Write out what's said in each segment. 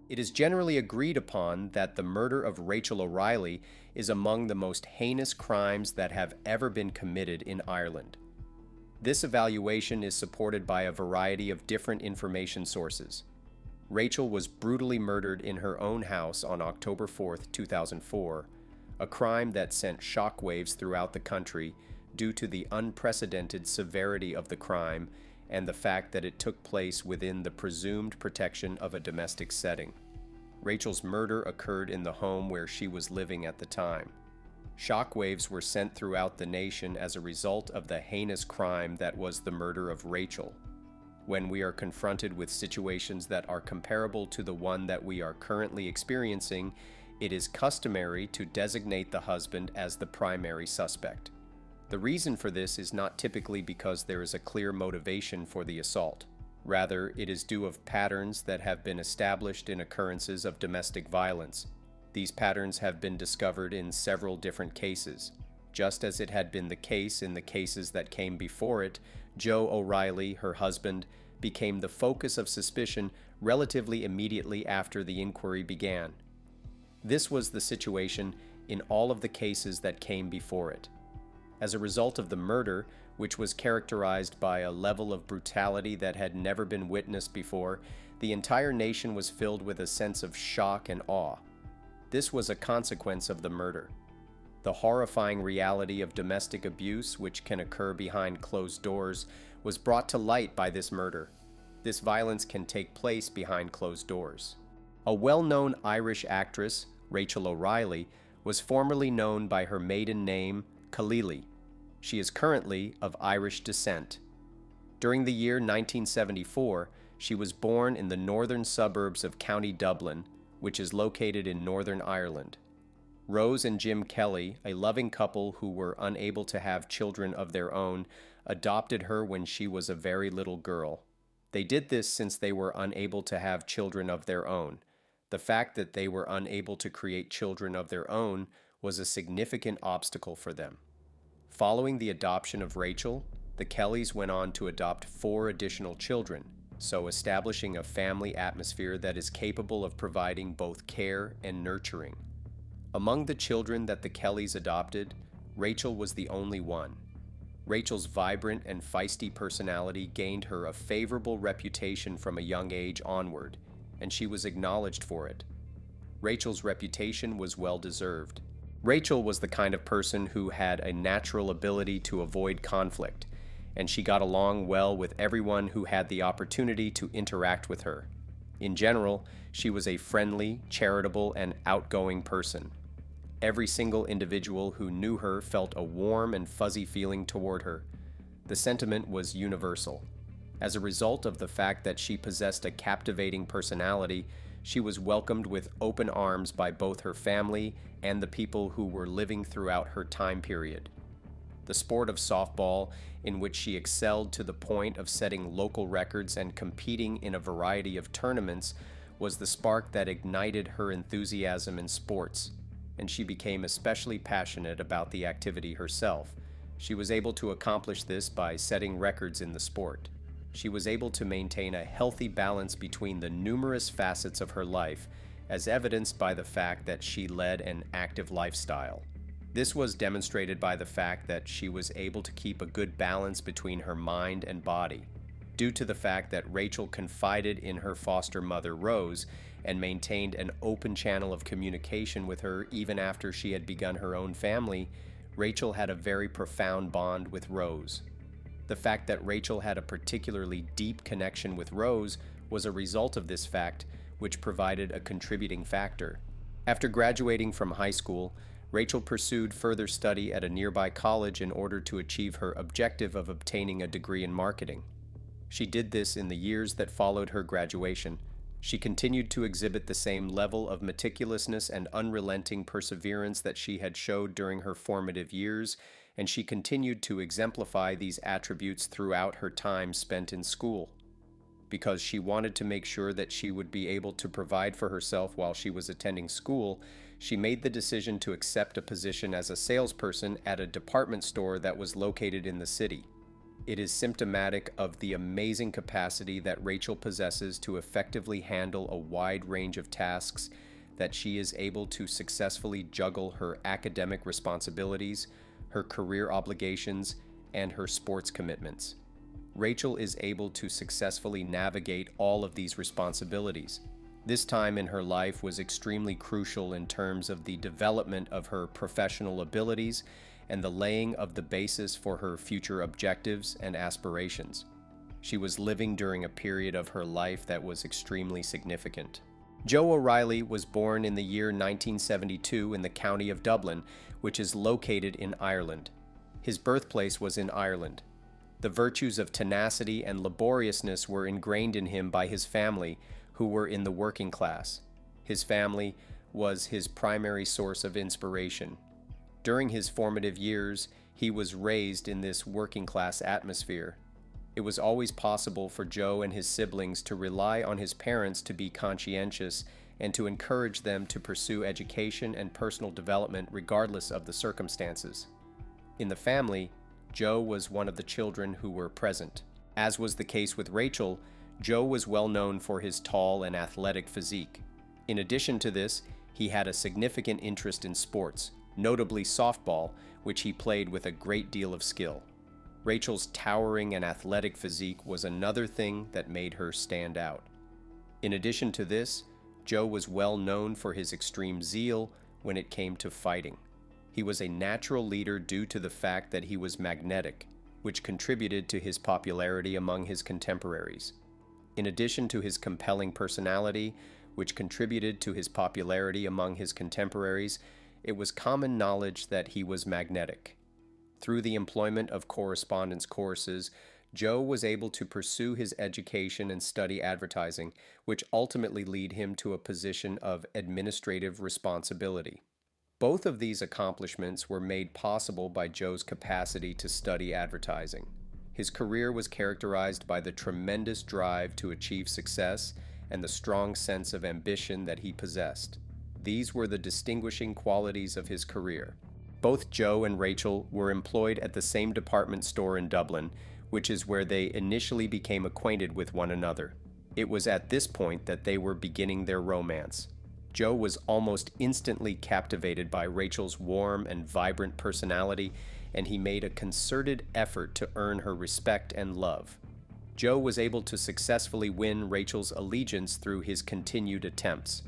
It is generally agreed upon that the murder of Rachel O'Reilly is among the most heinous crimes that have ever been committed in Ireland. This evaluation is supported by a variety of different information sources. Rachel was brutally murdered in her own house on October 4, 2004, a crime that sent shockwaves throughout the country due to the unprecedented severity of the crime and the fact that it took place within the presumed protection of a domestic setting. Rachel's murder occurred in the home where she was living at the time. Shockwaves were sent throughout the nation as a result of the heinous crime that was the murder of Rachel. When we are confronted with situations that are comparable to the one that we are currently experiencing, it is customary to designate the husband as the primary suspect. The reason for this is not typically because there is a clear motivation for the assault. Rather, it is due of patterns that have been established in occurrences of domestic violence. These patterns have been discovered in several different cases. Just as it had been the case in the cases that came before it, Joe O'Reilly, her husband, became the focus of suspicion relatively immediately after the inquiry began. This was the situation in all of the cases that came before it. As a result of the murder, which was characterized by a level of brutality that had never been witnessed before, the entire nation was filled with a sense of shock and awe. This was a consequence of the murder. The horrifying reality of domestic abuse, which can occur behind closed doors, was brought to light by this murder. This violence can take place behind closed doors. A well-known Irish actress, Rachel O'Reilly, was formerly known by her maiden name, Callousness. She is currently of Irish descent. During the year 1974, she was born in the northern suburbs of County Dublin, which is located in Northern Ireland. Rose and Jim Kelly, a loving couple who were unable to have children of their own, adopted her when she was a very little girl. They did this since they were unable to have children of their own. The fact that they were unable to create children of their own was a significant obstacle for them. Following the adoption of Rachel, the Kellys went on to adopt 4 additional children, so establishing a family atmosphere that is capable of providing both care and nurturing. Among the children that the Kellys adopted, Rachel was the only one. Rachel's vibrant and feisty personality gained her a favorable reputation from a young age onward, and she was acknowledged for it. Rachel's reputation was well-deserved. Rachel was the kind of person who had a natural ability to avoid conflict, and she got along well with everyone who had the opportunity to interact with her. In general, she was a friendly, charitable, and outgoing person. Every single individual who knew her felt a warm and fuzzy feeling toward her. The sentiment was universal. As a result of the fact that she possessed a captivating personality, she was welcomed with open arms by both her family and the people who were living throughout her time period. The sport of softball, in which she excelled to the point of setting local records and competing in a variety of tournaments, was the spark that ignited her enthusiasm in sports, and she became especially passionate about the activity herself. She was able to accomplish this by setting records in the sport. She was able to maintain a healthy balance between the numerous facets of her life, as evidenced by the fact that she led an active lifestyle. This was demonstrated by the fact that she was able to keep a good balance between her mind and body, due to the fact that Rachel confided in her foster mother, Rose, and maintained an open channel of communication with her even after she had begun her own family. Rachel had a very profound bond with Rose. The fact that Rachel had a particularly deep connection with Rose was a result of this fact, which provided a contributing factor. After graduating from high school, Rachel pursued further study at a nearby college in order to achieve her objective of obtaining a degree in marketing. She did this in the years that followed her graduation. She continued to exhibit the same level of meticulousness and unrelenting perseverance that she had showed during her formative years, and she continued to exemplify these attributes throughout her time spent in school. Because she wanted to make sure that she would be able to provide for herself while she was attending school, she made the decision to accept a position as a salesperson at a department store that was located in the city. It is symptomatic of the amazing capacity that Rachel possesses to effectively handle a wide range of tasks, that she is able to successfully juggle her academic responsibilities, her career obligations, and her sports commitments. Rachel is able to successfully navigate all of these responsibilities. This time in her life was extremely crucial in terms of the development of her professional abilities and the laying of the basis for her future objectives and aspirations. She was living during a period of her life that was extremely significant. Joe O'Reilly was born in the year 1972 in the county of Dublin, which is located in Ireland. His birthplace was in Ireland. The virtues of tenacity and laboriousness were ingrained in him by his family, who were in the working class. His family was his primary source of inspiration. During his formative years, he was raised in this working class atmosphere. It was always possible for Joe and his siblings to rely on his parents to be conscientious and to encourage them to pursue education and personal development regardless of the circumstances. In the family, Joe was one of the children who were present. As was the case with Rachel, Joe was well known for his tall and athletic physique. In addition to this, he had a significant interest in sports, notably softball, which he played with a great deal of skill. Rachel's towering and athletic physique was another thing that made her stand out. In addition to this, Joe was well known for his extreme zeal when it came to fighting. He was a natural leader due to the fact that he was magnetic, which contributed to his popularity among his contemporaries. In addition to his compelling personality, which contributed to his popularity among his contemporaries, it was common knowledge that he was magnetic. Through the employment of correspondence courses, Joe was able to pursue his education and study advertising, which ultimately led him to a position of administrative responsibility. Both of these accomplishments were made possible by Joe's capacity to study advertising. His career was characterized by the tremendous drive to achieve success and the strong sense of ambition that he possessed. These were the distinguishing qualities of his career. Both Joe and Rachel were employed at the same department store in Dublin, which is where they initially became acquainted with one another. It was at this point that they were beginning their romance. Joe was almost instantly captivated by Rachel's warm and vibrant personality, and he made a concerted effort to earn her respect and love. Joe was able to successfully win Rachel's allegiance through his continued attempts.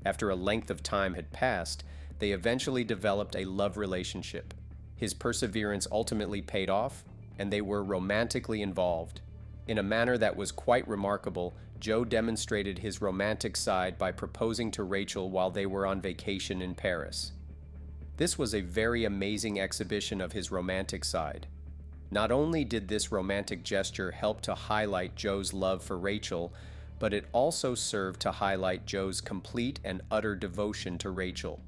After a length of time had passed, they eventually developed a love relationship. His perseverance ultimately paid off, and they were romantically involved. In a manner that was quite remarkable, Joe demonstrated his romantic side by proposing to Rachel while they were on vacation in Paris. This was a very amazing exhibition of his romantic side. Not only did this romantic gesture help to highlight Joe's love for Rachel, but it also served to highlight Joe's complete and utter devotion to Rachel.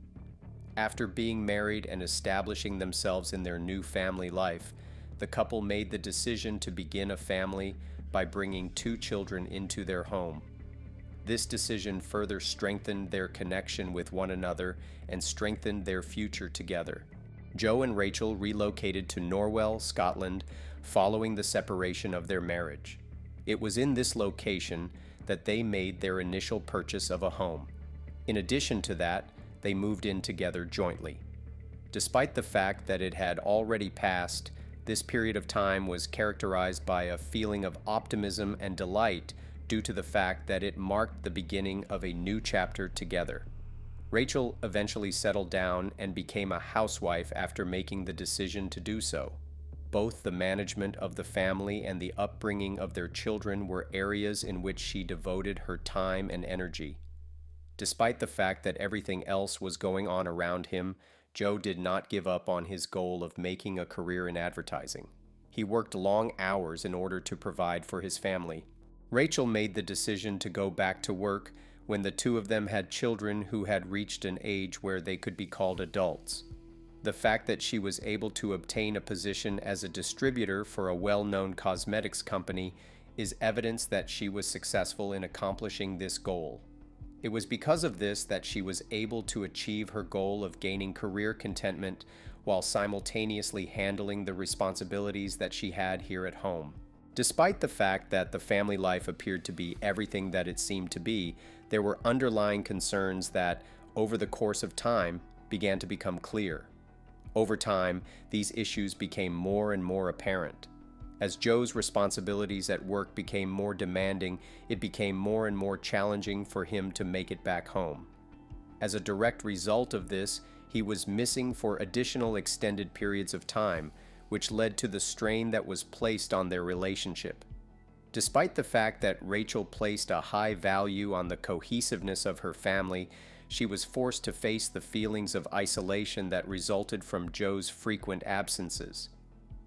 After being married and establishing themselves in their new family life, the couple made the decision to begin a family by bringing 2 children into their home. This decision further strengthened their connection with one another and strengthened their future together. Joe and Rachel relocated to Norwell, Scotland, following the separation of their marriage. It was in this location that they made their initial purchase of a home. In addition to that, they moved in together jointly. Despite the fact that it had already passed, this period of time was characterized by a feeling of optimism and delight due to the fact that it marked the beginning of a new chapter together. Rachel eventually settled down and became a housewife after making the decision to do so. Both the management of the family and the upbringing of their children were areas in which she devoted her time and energy. Despite the fact that everything else was going on around him, Joe did not give up on his goal of making a career in advertising. He worked long hours in order to provide for his family. Rachel made the decision to go back to work when the 2 of them had children who had reached an age where they could be called adults. The fact that she was able to obtain a position as a distributor for a well-known cosmetics company is evidence that she was successful in accomplishing this goal. It was because of this that she was able to achieve her goal of gaining career contentment while simultaneously handling the responsibilities that she had here at home. Despite the fact that the family life appeared to be everything that it seemed to be, there were underlying concerns that, over the course of time, began to become clear. Over time, these issues became more and more apparent. As Joe's responsibilities at work became more demanding, it became more and more challenging for him to make it back home. As a direct result of this, he was missing for additional extended periods of time, which led to the strain that was placed on their relationship. Despite the fact that Rachel placed a high value on the cohesiveness of her family, she was forced to face the feelings of isolation that resulted from Joe's frequent absences.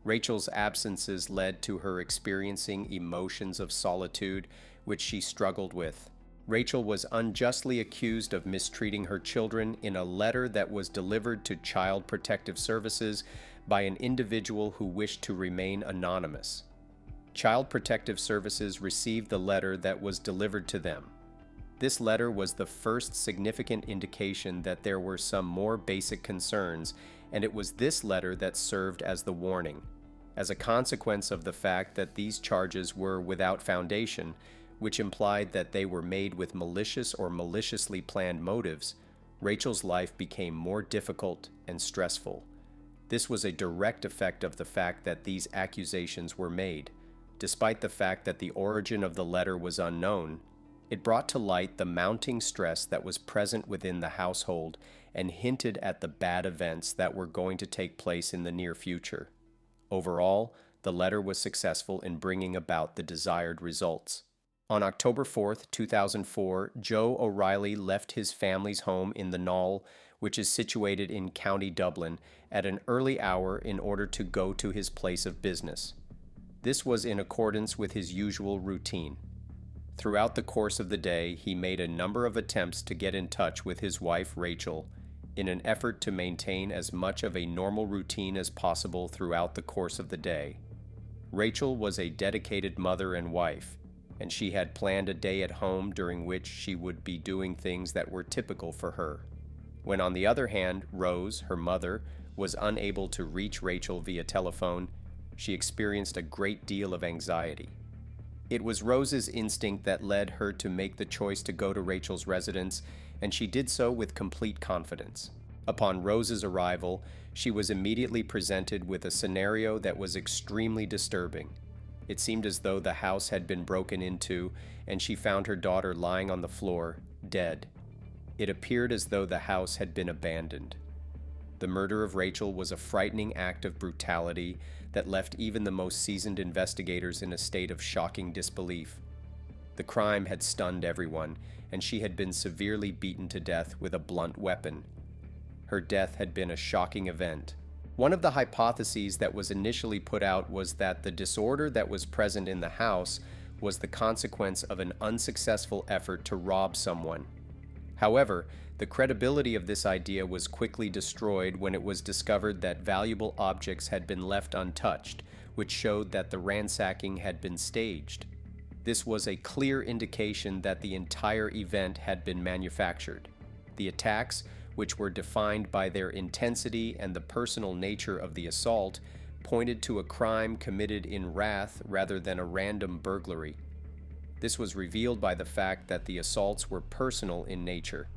Rachel's absences led to her experiencing emotions of solitude, which she struggled with. Rachel was unjustly accused of mistreating her children in a letter that was delivered to Child Protective Services by an individual who wished to remain anonymous. Child Protective Services received the letter that was delivered to them. This letter was the first significant indication that there were some more basic concerns, and it was this letter that served as the warning. As a consequence of the fact that these charges were without foundation, which implied that they were made with malicious or maliciously planned motives, Rachel's life became more difficult and stressful. This was a direct effect of the fact that these accusations were made. Despite the fact that the origin of the letter was unknown, it brought to light the mounting stress that was present within the household and hinted at the bad events that were going to take place in the near future. Overall, the letter was successful in bringing about the desired results. On October 4, 2004, Joe O'Reilly left his family's home in the Knoll, which is situated in County Dublin, at an early hour in order to go to his place of business. This was in accordance with his usual routine. Throughout the course of the day, he made a number of attempts to get in touch with his wife, Rachel, in an effort to maintain as much of a normal routine as possible throughout the course of the day. Rachel was a dedicated mother and wife, and she had planned a day at home during which she would be doing things that were typical for her. When, on the other hand, Rose, her mother, was unable to reach Rachel via telephone, she experienced a great deal of anxiety. It was Rose's instinct that led her to make the choice to go to Rachel's residence, and she did so with complete confidence. Upon Rose's arrival, she was immediately presented with a scenario that was extremely disturbing. It seemed as though the house had been broken into, and she found her daughter lying on the floor, dead. It appeared as though the house had been abandoned. The murder of Rachel was a frightening act of brutality that left even the most seasoned investigators in a state of shocking disbelief. The crime had stunned everyone, and she had been severely beaten to death with a blunt weapon. Her death had been a shocking event. One of the hypotheses that was initially put out was that the disorder that was present in the house was the consequence of an unsuccessful effort to rob someone. However, the credibility of this idea was quickly destroyed when it was discovered that valuable objects had been left untouched, which showed that the ransacking had been staged. This was a clear indication that the entire event had been manufactured. The attacks, which were defined by their intensity and the personal nature of the assault, pointed to a crime committed in wrath rather than a random burglary. This was revealed by the fact that the assaults were personal in nature.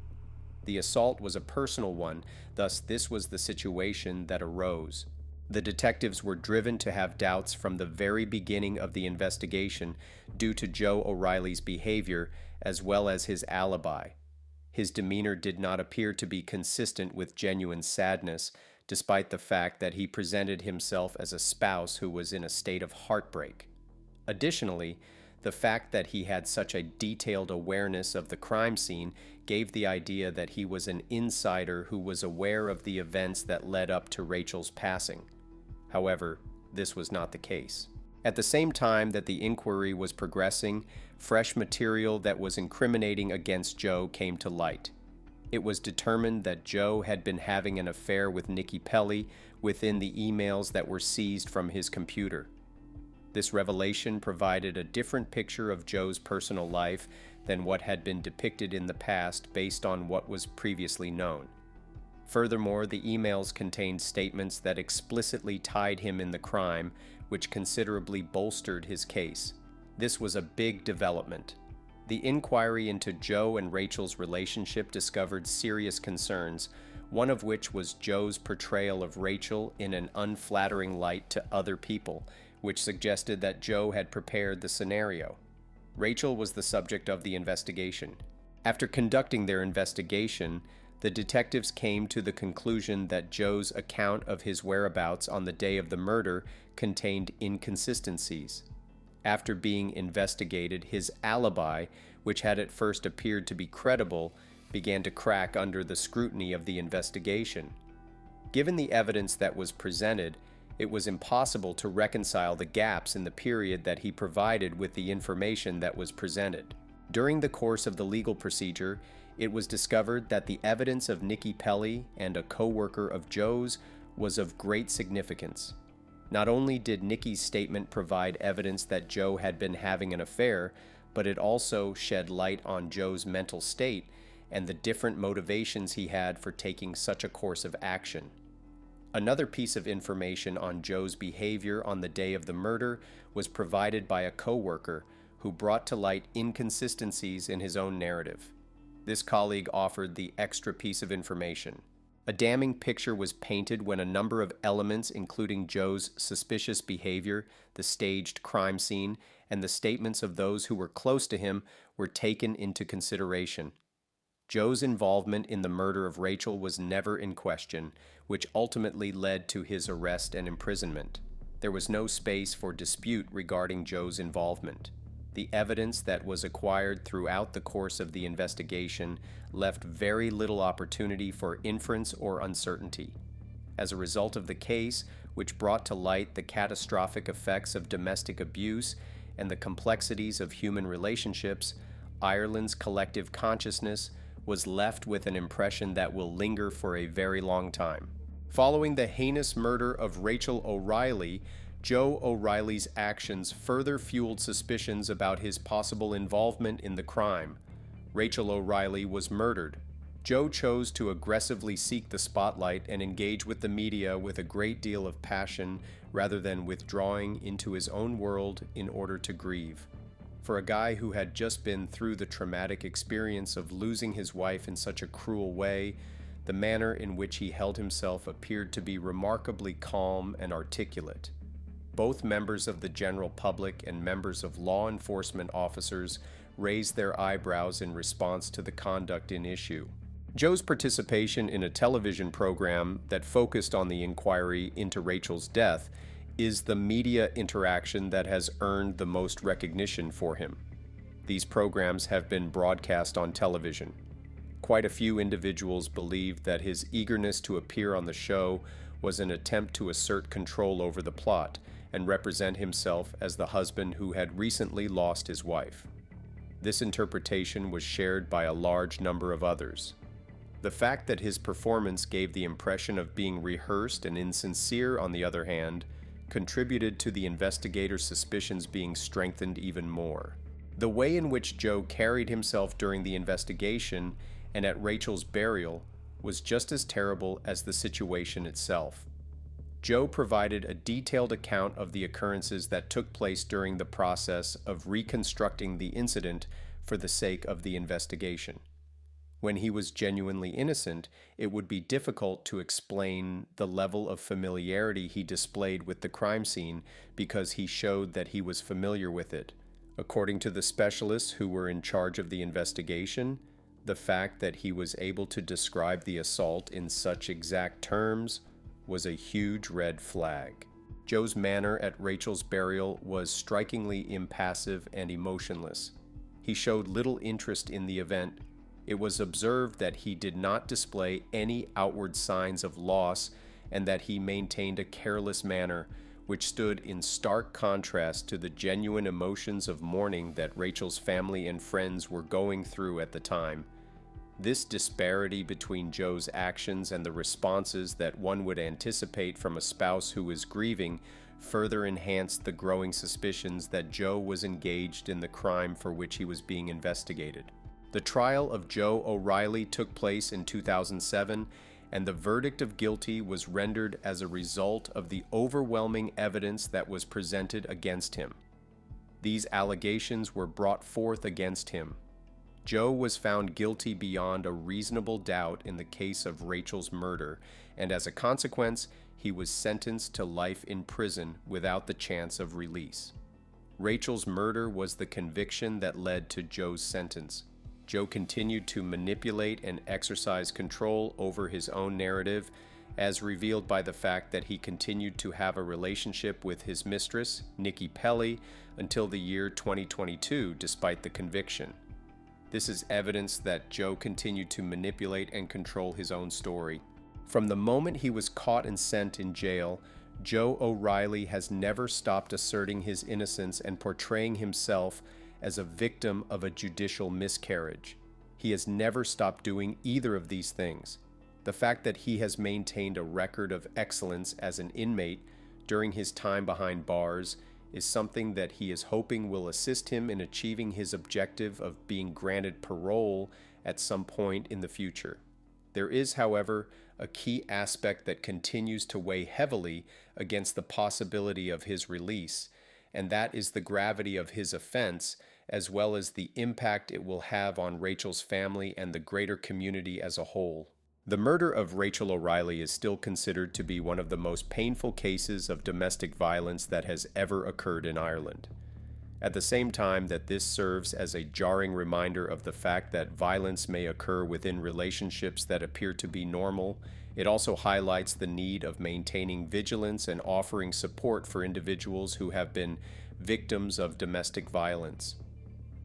The assault was a personal one, thus this was the situation that arose. The detectives were driven to have doubts from the very beginning of the investigation due to Joe O'Reilly's behavior as well as his alibi. His demeanor did not appear to be consistent with genuine sadness, despite the fact that he presented himself as a spouse who was in a state of heartbreak. Additionally, the fact that he had such a detailed awareness of the crime scene gave the idea that he was an insider who was aware of the events that led up to Rachel's passing. However, this was not the case. At the same time that the inquiry was progressing, fresh material that was incriminating against Joe came to light. It was determined that Joe had been having an affair with Nikki Pelly within the emails that were seized from his computer. This revelation provided a different picture of Joe's personal life than what had been depicted in the past based on what was previously known. Furthermore, the emails contained statements that explicitly tied him in the crime, which considerably bolstered his case. This was a big development. The inquiry into Joe and Rachel's relationship discovered serious concerns, one of which was Joe's portrayal of Rachel in an unflattering light to other people, which suggested that Joe had prepared the scenario. Rachel was the subject of the investigation. After conducting their investigation, the detectives came to the conclusion that Joe's account of his whereabouts on the day of the murder contained inconsistencies. After being investigated, his alibi, which had at first appeared to be credible, began to crack under the scrutiny of the investigation. Given the evidence that was presented, it was impossible to reconcile the gaps in the period that he provided with the information that was presented. During the course of the legal procedure, it was discovered that the evidence of Nikki Pelly and a co-worker of Joe's was of great significance. Not only did Nikki's statement provide evidence that Joe had been having an affair, but it also shed light on Joe's mental state and the different motivations he had for taking such a course of action. Another piece of information on Joe's behavior on the day of the murder was provided by a co-worker who brought to light inconsistencies in his own narrative. This colleague offered the extra piece of information. A damning picture was painted when a number of elements, including Joe's suspicious behavior, the staged crime scene, and the statements of those who were close to him, were taken into consideration. Joe's involvement in the murder of Rachel was never in question, which ultimately led to his arrest and imprisonment. There was no space for dispute regarding Joe's involvement. The evidence that was acquired throughout the course of the investigation left very little opportunity for inference or uncertainty. As a result of the case, which brought to light the catastrophic effects of domestic abuse and the complexities of human relationships, Ireland's collective consciousness was left with an impression that will linger for a very long time. Following the heinous murder of Rachel O'Reilly, Joe O'Reilly's actions further fueled suspicions about his possible involvement in the crime. Rachel O'Reilly was murdered. Joe chose to aggressively seek the spotlight and engage with the media with a great deal of passion rather than withdrawing into his own world in order to grieve. For a guy who had just been through the traumatic experience of losing his wife in such a cruel way, the manner in which he held himself appeared to be remarkably calm and articulate. Both members of the general public and members of law enforcement officers raised their eyebrows in response to the conduct in issue. Joe's participation in a television program that focused on the inquiry into Rachel's death is the media interaction that has earned the most recognition for him. These programs have been broadcast on television. Quite a few individuals believed that his eagerness to appear on the show was an attempt to assert control over the plot and represent himself as the husband who had recently lost his wife. This interpretation was shared by a large number of others. The fact that his performance gave the impression of being rehearsed and insincere, on the other hand, contributed to the investigators' suspicions being strengthened even more. The way in which Joe carried himself during the investigation and at Rachel's burial was just as terrible as the situation itself. Joe provided a detailed account of the occurrences that took place during the process of reconstructing the incident for the sake of the investigation. When he was genuinely innocent, it would be difficult to explain the level of familiarity he displayed with the crime scene because he showed that he was familiar with it. According to the specialists who were in charge of the investigation, the fact that he was able to describe the assault in such exact terms was a huge red flag. Joe's manner at Rachel's burial was strikingly impassive and emotionless. He showed little interest in the event. It was observed that he did not display any outward signs of loss and that he maintained a careless manner, which stood in stark contrast to the genuine emotions of mourning that Rachel's family and friends were going through at the time. This disparity between Joe's actions and the responses that one would anticipate from a spouse who is grieving further enhanced the growing suspicions that Joe was engaged in the crime for which he was being investigated. The trial of Joe O'Reilly took place in 2007, and the verdict of guilty was rendered as a result of the overwhelming evidence that was presented against him. These allegations were brought forth against him. Joe was found guilty beyond a reasonable doubt in the case of Rachel's murder, and as a consequence, he was sentenced to life in prison without the chance of release. Rachel's murder was the conviction that led to Joe's sentence. Joe continued to manipulate and exercise control over his own narrative, as revealed by the fact that he continued to have a relationship with his mistress, Nikki Pelly, until the year 2022, despite the conviction. This is evidence that Joe continued to manipulate and control his own story. From the moment he was caught and sent in jail, Joe O'Reilly has never stopped asserting his innocence and portraying himself as a victim of a judicial miscarriage. He has never stopped doing either of these things. The fact that he has maintained a record of excellence as an inmate during his time behind bars is something that he is hoping will assist him in achieving his objective of being granted parole at some point in the future. There is, however, a key aspect that continues to weigh heavily against the possibility of his release, and that is the gravity of his offense, as well as the impact it will have on Rachel's family and the greater community as a whole. The murder of Rachel O'Reilly is still considered to be one of the most painful cases of domestic violence that has ever occurred in Ireland. At the same time that this serves as a jarring reminder of the fact that violence may occur within relationships that appear to be normal, it also highlights the need of maintaining vigilance and offering support for individuals who have been victims of domestic violence.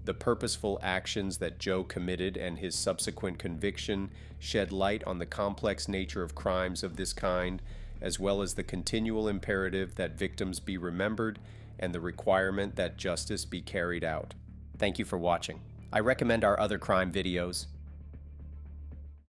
The purposeful actions that Joe committed and his subsequent conviction shed light on the complex nature of crimes of this kind, as well as the continual imperative that victims be remembered and the requirement that justice be carried out. Thank you for watching. I recommend our other crime videos.